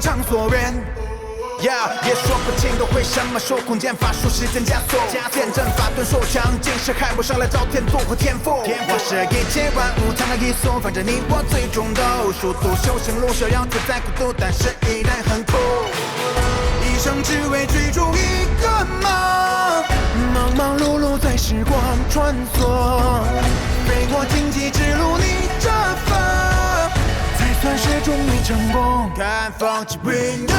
畅所愿。也说不清都会什么时候空间法术时间加速，剑阵法盾手强劲是害不上来找天赋和天赋。我是一切万物参考一速，反正你我最终都殊途修行路逍遥自在孤独，但是依然很酷。一生只为追逐一个梦，忙忙碌碌在时光穿梭，飞过荆棘之路逆着风，才算是终于成功。看风起云涌。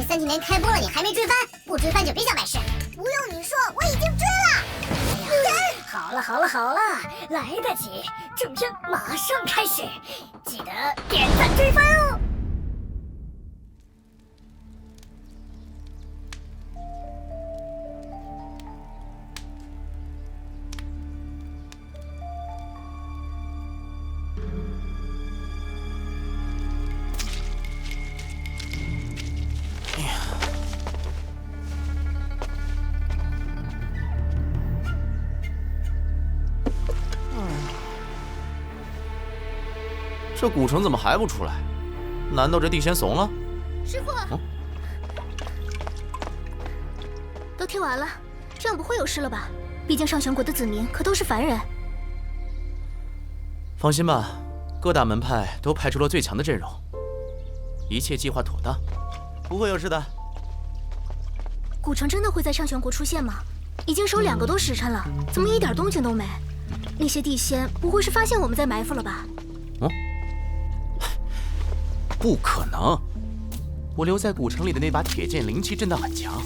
3级连开播了，你还没追番？不追番就别想摆事。不用你说，我已经追了。好了，来得及，正片马上开始，记得点赞追番哦。这古城怎么还不出来？难道这地仙怂了？师傅，都贴完了，这样不会有事了吧？毕竟上弦国的子民可都是凡人。放心吧，各大门派都派出了最强的阵容，一切计划妥当，不会有事的。古城真的会在上弦国出现吗？已经守2个多时辰了，怎么一点动静都没？那些地仙不会是发现我们在埋伏了吧？不可能！我留在古城里的那把铁剑灵气震荡很强，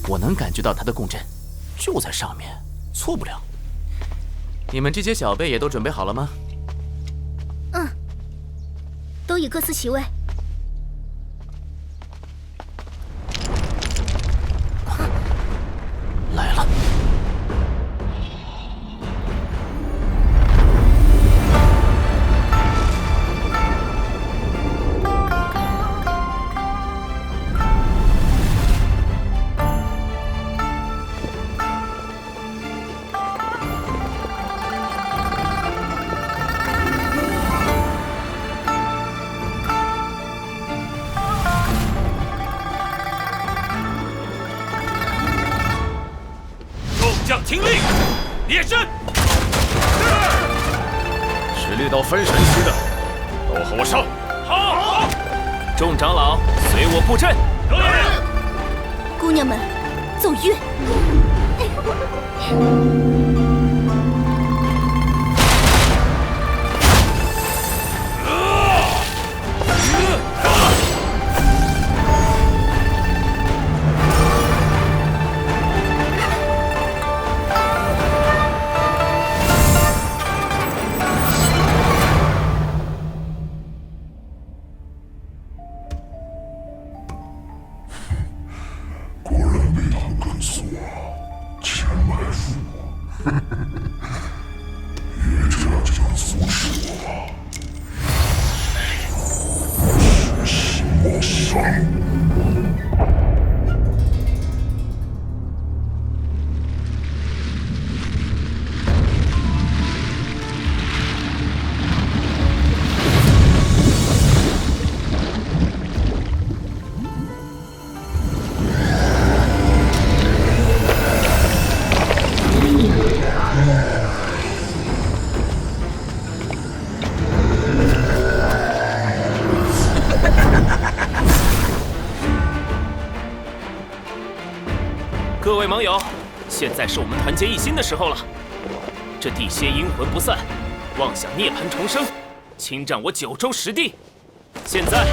我能感觉到它的共振，就在上面，错不了。你们这些小辈也都准备好了吗？都已各司其位。来了。听令，列阵！是猎到分神区的，都和我上！好！众长老，随我布阵。姑娘们，奏乐！各位盟友，现在是我们团结一心的时候了。这地仙阴魂不散，妄想涅槃重生，侵占我9州10地。现在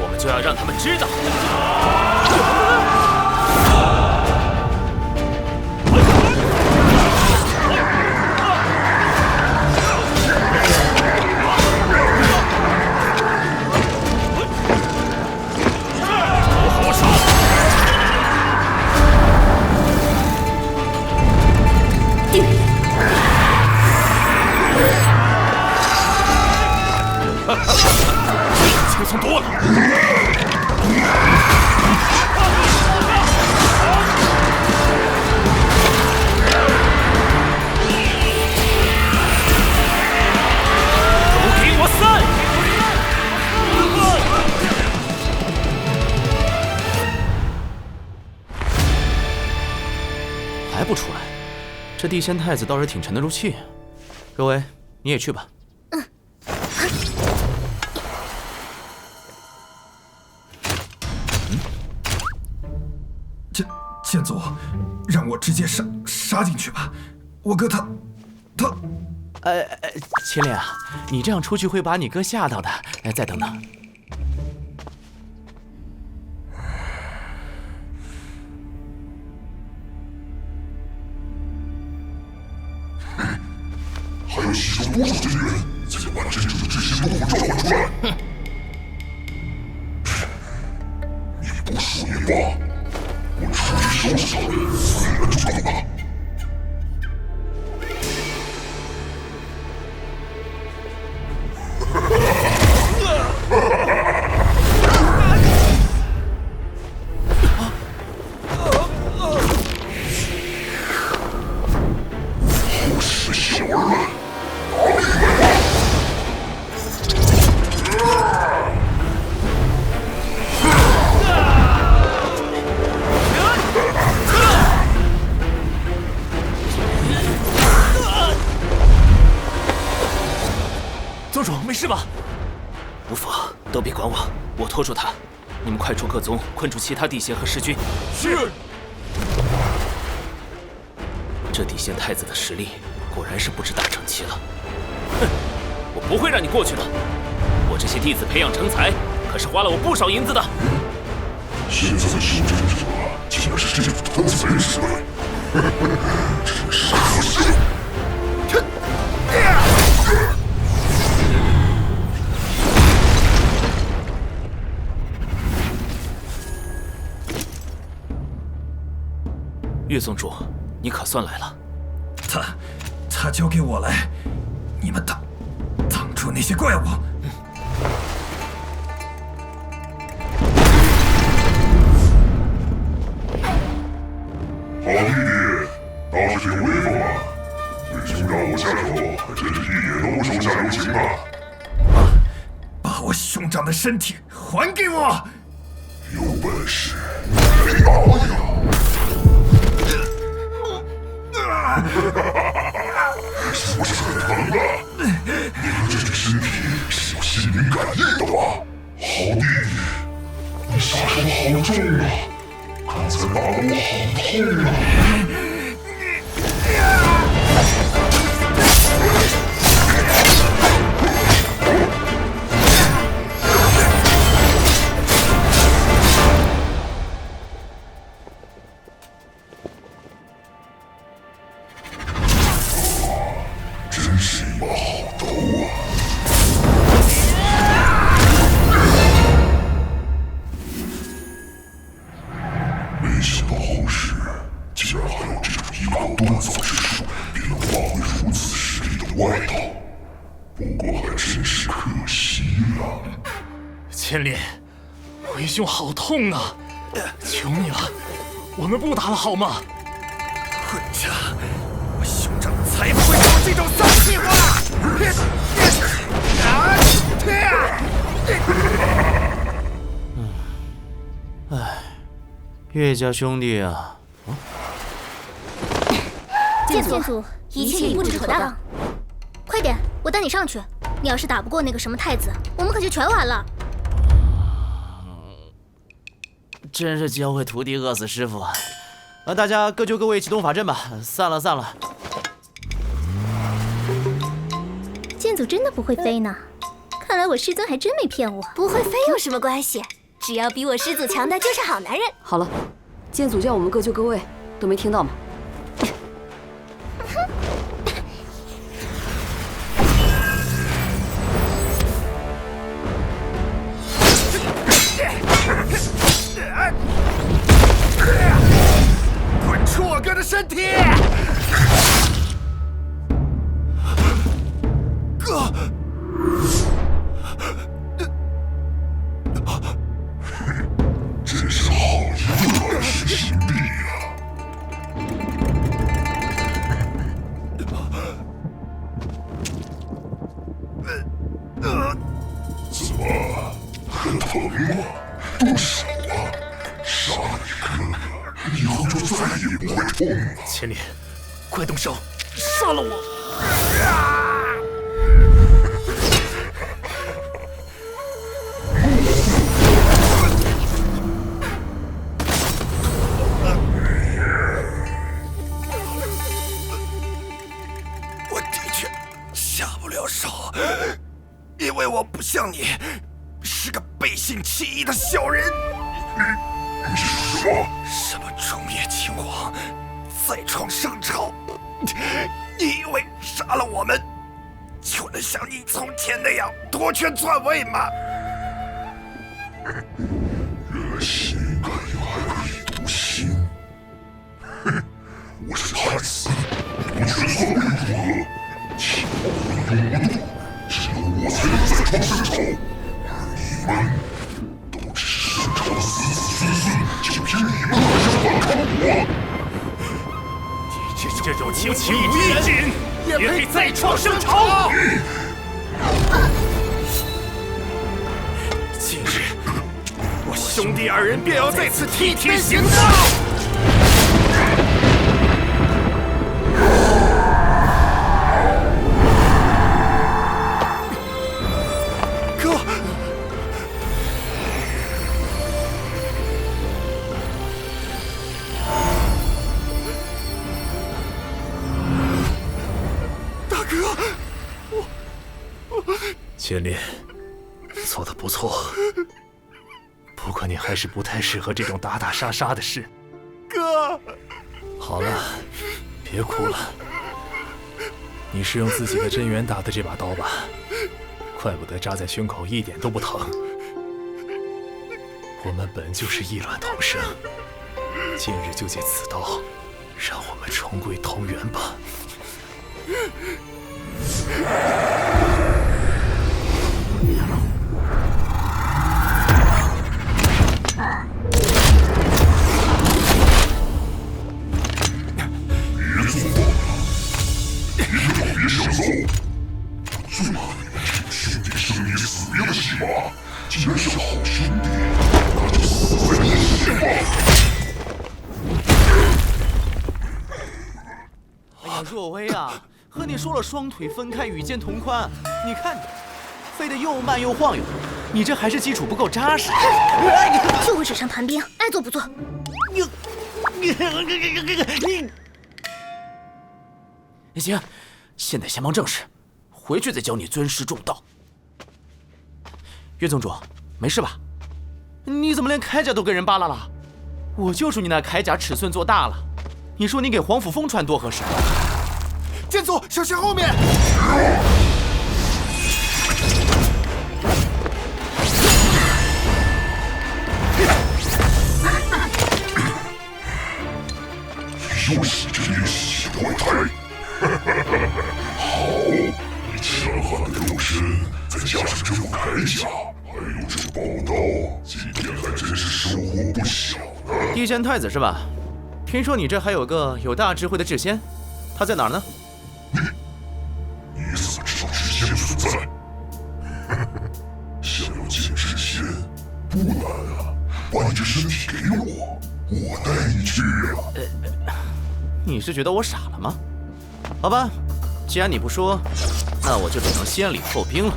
我们就要让他们知道。轻松多了。都给我散！还不出来？这地仙太子倒是挺沉得住气。若薇，你也去吧。剑祖，让我直接杀进去吧。我哥他，秦岭啊，你这样出去会把你哥吓到的。再等等。还要吸收多少真元，才能把真正的至仙龙火召唤出来？你不说也罢，我出去收拾他们，自然就懂了。不识小儿们，拿命来吧！宗主，没事吧？无妨，都别管我，我拖住他。你们快出各宗，困住其他地仙和师君。是。这地仙太子的实力果然是不知大成器了。哼，我不会让你过去的。我这些弟子培养成才，可是花了我不少银子的。现在的修真者竟然是这样贪财之辈，真是可笑！岳宗主，你可算来了。他交给我来，你们挡住那些怪物。好弟弟，倒是挺威风啊！对兄长我下手，还真是一点都不手下留情啊！把我兄长的身体还给我！有本事你打我呀！是不是很疼啊？你们这具身体是有心灵感应的吧？好弟弟，你杀手好重啊！刚才打得我好痛啊！真是一把好刀啊！没想到后世竟然还有这种依靠锻造之术便能发挥如此实力的外道，不过还真是可惜了。千里，为兄好痛啊！求你了，我们不打了好吗？混账！我兄长才不会说这种丧气话！岳家兄弟啊，剑祖，一切已布置妥当，快点，我带你上去。你要是打不过那个什么太子，我们可就全完了。真是教会徒弟饿死师傅啊！大家各就各位，启动法阵吧。散了。剑祖真的不会飞呢，看来我师尊还真没骗我。不会飞有什么关系？只要比我师祖强的就是好男人。好了，剑祖叫我们各就各位，都没听到吗？滚出我哥的身体！哥，怎么很疼吗？动手啊！杀了你哥哥，以后就再也不会痛了。千里，快动手，杀了我！我的确下不了手，因为我不像你，是个背信弃义的小人。你是说什么？什么诛灭秦王，再创商朝？你以为杀了我们，就能像你从前那样夺权篡位吗？原来膝盖还可以读心。哼，我是太子，夺权篡位如何？秦王永无度，只有我才能再创商朝，而你们都只是商朝的子子孙孙，就凭你们还想反抗我？这种无情无义之人也配再创商朝？今日我兄弟二人便要在此替天行道！哥，大哥，千里，做得不错，不过你还是不太适合这种打打杀杀的事。哥，好了，别哭了。你是用自己的真元打的这把刀吧？怪不得扎在胸口一点都不疼。我们本就是异卵同生，今日就借此刀，让我们重归同源吧。别想走！最可怜的是兄弟生离死别的戏码，既然是好兄弟，那就死在一起吧！哎呀，若薇啊，和你说了双腿分开，与肩同宽，你看你，飞得又慢又晃悠，你这还是基础不够扎实。就会纸上谈兵，爱做不做。你行，现在先忙正事，回去再教你尊师重道。岳宗主，没事吧？你怎么连铠甲都跟人扒拉了？我就说你那铠甲尺寸做大了，你说你给皇甫峰穿多合适？剑祖，小心后面！又是这练习怪胎！好，你强悍的肉身，再加上这副铠甲，还有这宝刀，今天还真是收获不小呢。地仙太子是吧？听说你这还有个有大智慧的智仙，他在哪儿呢？你怎么知道智仙的存在？想要见智仙，不难啊，把你这身体给我，我带你去啊。你是觉得我傻了吗？好吧，既然你不说，那我就只能先礼后兵了。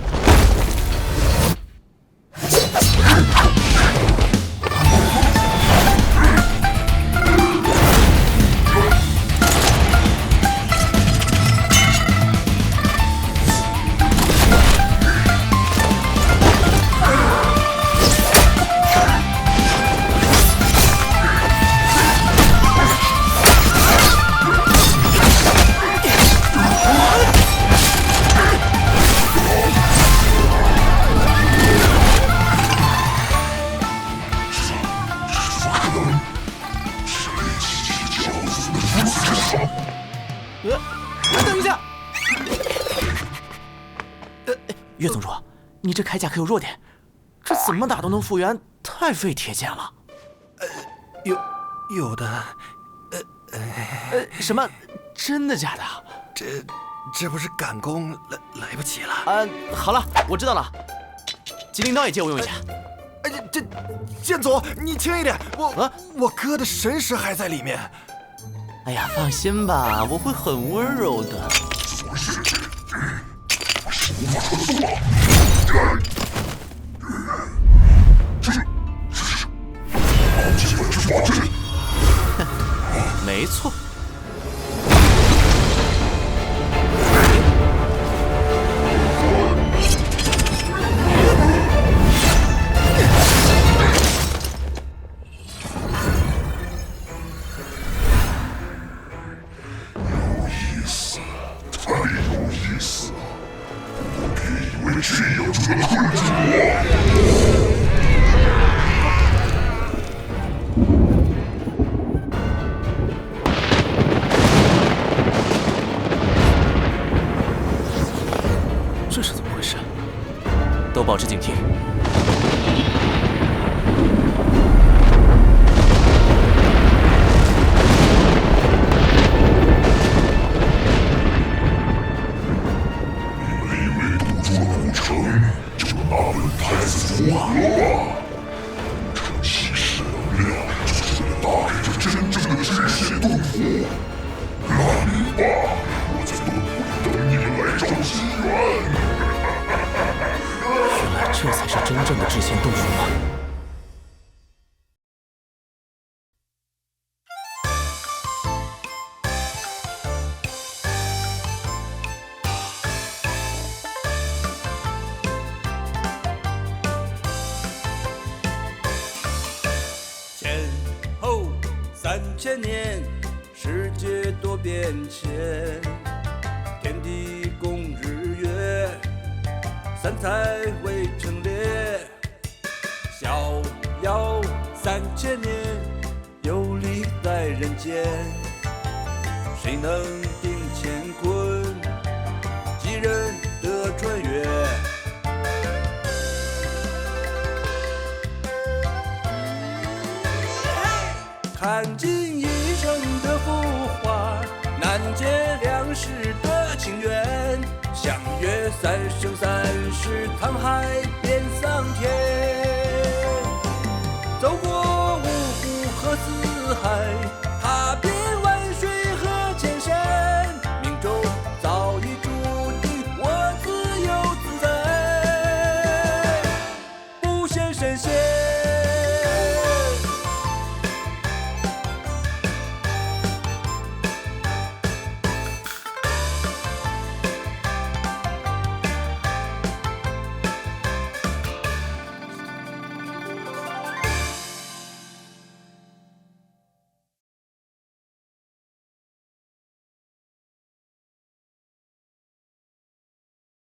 等一下，岳宗主，你这铠甲可有弱点？这怎么打都能复原，太费铁剑了。有的，什么？真的假的？这不是赶工来不及了。好了，我知道了。机灵刀也借我用一下。这剑祖，你轻一点，我哥的神识还在里面。哎呀，放心吧，我会很温柔的。没错。这是怎么回事？都保持警惕。你们以为堵住了古城就能拿本太子如何吗？这骑士能量就是为了打开这真正的至血盾符。来吧，我在盾府里等你们来找机缘。原来这才是真正的至仙洞府吗？前后3000年，世界多变迁，天地共日月，三才会成列。逍遥3000年，游历在人间，谁能定乾坤，几人得穿越？看尽一生的浮华，难解两世的情缘。相约3生3世，沧海。